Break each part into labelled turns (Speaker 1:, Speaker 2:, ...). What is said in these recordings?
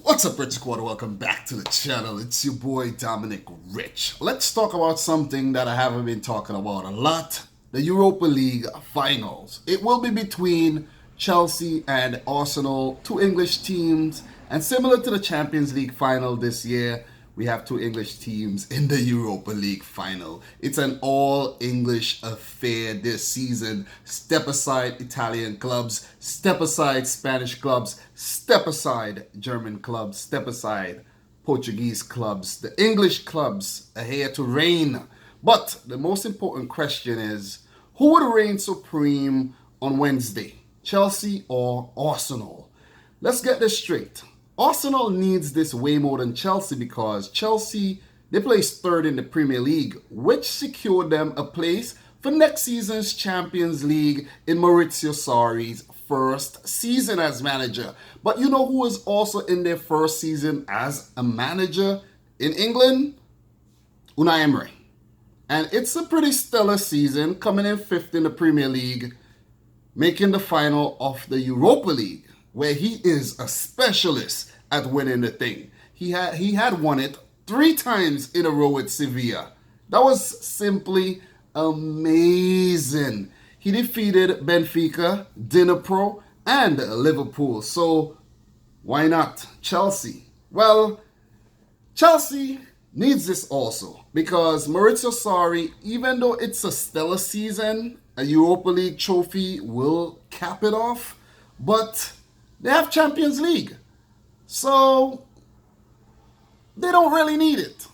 Speaker 1: What's up, Rich Squad? Welcome back to the channel. It's your boy Dominic Rich. Let's talk about something that I haven't been talking about a lot. The Europa League finals. It will be between Chelsea and Arsenal, two English teams. And similar to the Champions League final this year, we have two English teams in the Europa League final. It's an all-English affair this season. Step aside Italian clubs, step aside Spanish clubs, step aside German clubs, step aside Portuguese clubs. The English clubs are here to reign. But the most important question is, who would reign supreme on Wednesday? Chelsea or Arsenal? Let's get this straight. Arsenal needs this way more than Chelsea because Chelsea, they placed third in the Premier League, which secured them a place for next season's Champions League in Maurizio Sarri's first season as manager. But you know who is also in their first season as a manager in England? Unai Emery. And it's a pretty stellar season, coming in fifth in the Premier League, making the final of the Europa League, where he is a specialist at winning the thing. He had won it 3 times in a row with Sevilla. That was simply amazing. He defeated Benfica, Dnipro, and Liverpool. So why not Chelsea? Well, Chelsea needs this also because Maurizio Sarri, even though it's a stellar season, a Europa League trophy will cap it off, but they have Champions League. So they don't really need it.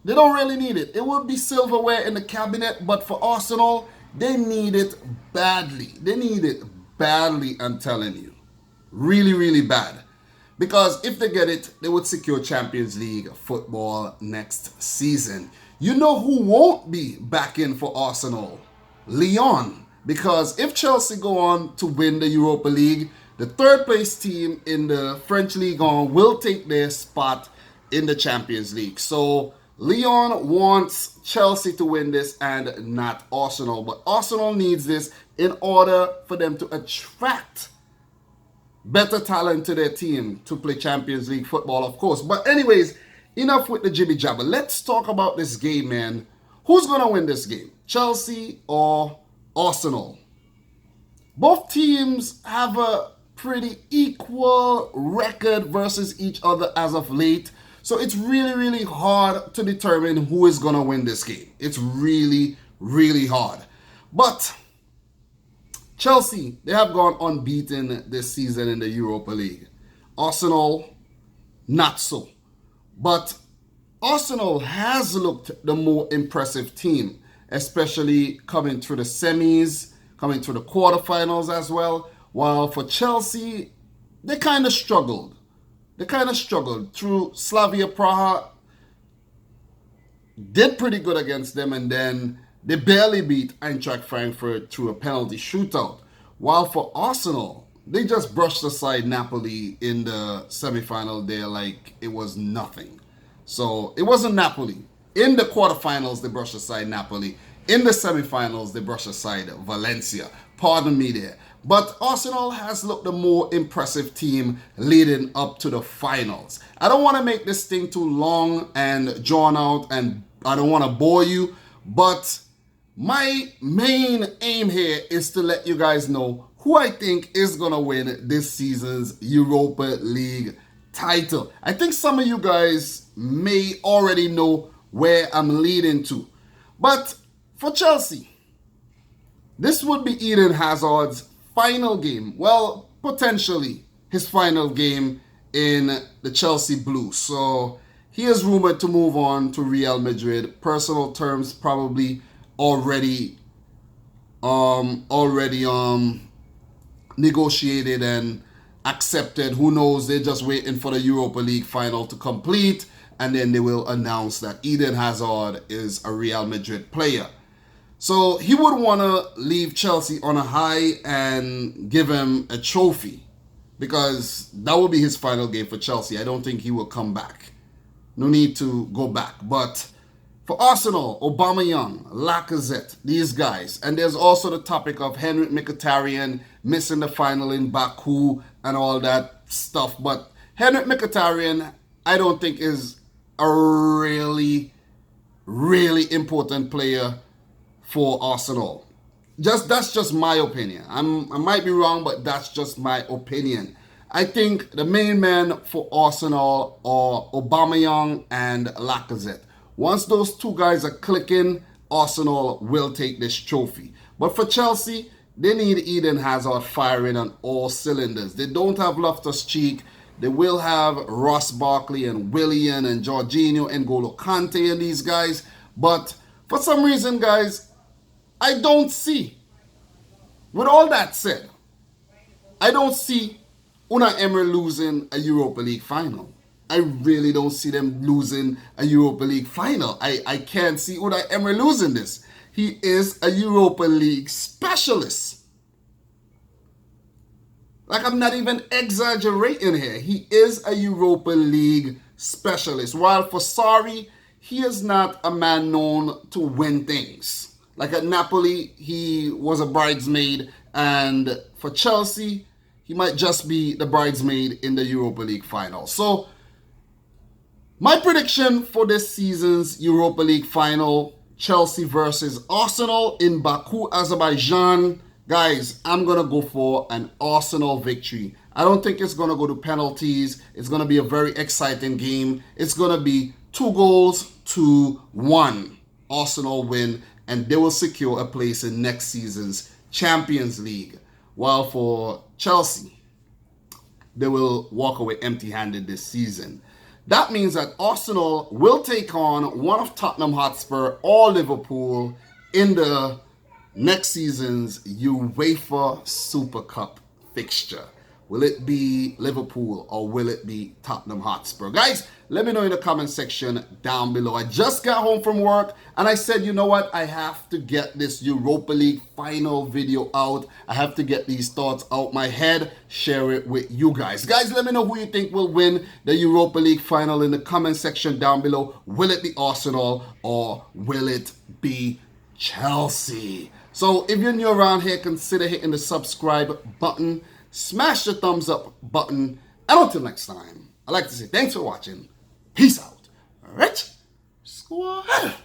Speaker 1: They don't really need it. It would be silverware in the cabinet, but for Arsenal, they need it badly. They need it badly, I'm telling you. Really, really bad. Because if they get it, they would secure Champions League football next season. You know who won't be back in for Arsenal? Lyon. Because if Chelsea go on to win the Europa League, the third place team in the French Ligue 1 will take their spot in the Champions League. So Lyon wants Chelsea to win this and not Arsenal. But Arsenal needs this in order for them to attract better talent to their team to play Champions League football, of course. But anyways, enough with the jibby jabber. Let's talk about this game, man. Who's going to win this game? Chelsea or Arsenal? Both teams have a pretty equal record versus each other as of late. So it's really, really hard to determine who is going to win this game. It's really, really hard. But Chelsea, they have gone unbeaten this season in the Europa League. Arsenal, not so. But Arsenal has looked the more impressive team, especially coming through the semis, coming through the quarterfinals as well. While for Chelsea, they kind of struggled. They kind of struggled through Slavia Praha. Did pretty good against them, and then they barely beat Eintracht Frankfurt through a penalty shootout. While for Arsenal, they just brushed aside Napoli in the semi-final there like it was nothing. So it wasn't Napoli. In the quarterfinals, they brushed aside Napoli. In the semi-finals, they brushed aside Valencia. Pardon me there. But Arsenal has looked the more impressive team leading up to the finals. I don't want to make this thing too long and drawn out, and I don't want to bore you, but my main aim here is to let you guys know who I think is going to win this season's Europa League title. I think some of you guys may already know where I'm leading to. But for Chelsea, this would be Eden Hazard's final game. Well, potentially his final game in the Chelsea Blues. So he is rumored to move on to Real Madrid. Personal terms probably already negotiated and accepted. Who knows? They're just waiting for the Europa League final to complete, and then they will announce that Eden Hazard is a Real Madrid player. So he would want to leave Chelsea on a high and give him a trophy, because that will be his final game for Chelsea. I don't think he will come back. No need to go back. But for Arsenal, Aubameyang, Lacazette, these guys. And there's also the topic of Henrik Mkhitaryan missing the final in Baku and all that stuff. But Henrik Mkhitaryan, I don't think is a really important player for Arsenal. That's just my opinion. I might be wrong, but that's just my opinion. I think the main men for Arsenal are Aubameyang and Lacazette. Once those two guys are clicking, Arsenal will take this trophy. But for Chelsea, they need Eden Hazard firing on all cylinders. They don't have Loftus-Cheek. They will have Ross Barkley and Willian and Jorginho and N'Golo Kante and these guys. But for some reason, guys, I don't see. With all that said, I don't see Unai Emery losing a Europa League final. I really don't see them losing a Europa League final. I can't see Unai Emery losing this. He is a Europa League specialist. Like, I'm not even exaggerating here. He is a Europa League specialist. While for Sarri, he is not a man known to win things. Like at Napoli, he was a bridesmaid. And for Chelsea, he might just be the bridesmaid in the Europa League final. So, my prediction for this season's Europa League final, Chelsea versus Arsenal in Baku, Azerbaijan. Guys, I'm going to go for an Arsenal victory. I don't think it's going to go to penalties. It's going to be a very exciting game. It's going to be 2-1. Arsenal win, and they will secure a place in next season's Champions League. While for Chelsea, they will walk away empty-handed this season. That means that Arsenal will take on one of Tottenham Hotspur or Liverpool in the next season's UEFA Super Cup fixture. Will it be Liverpool or will it be Tottenham Hotspur? Guys, let me know in the comment section down below. I just got home from work and I said, you know what? I have to get this Europa League final video out. I have to get these thoughts out my head, share it with you guys. Guys, let me know who you think will win the Europa League final in the comment section down below. Will it be Arsenal or will it be Chelsea? So if you're new around here, consider hitting the subscribe button. Smash the thumbs up button. And until next time, I'd like to say thanks for watching. Peace out. Rich Squad.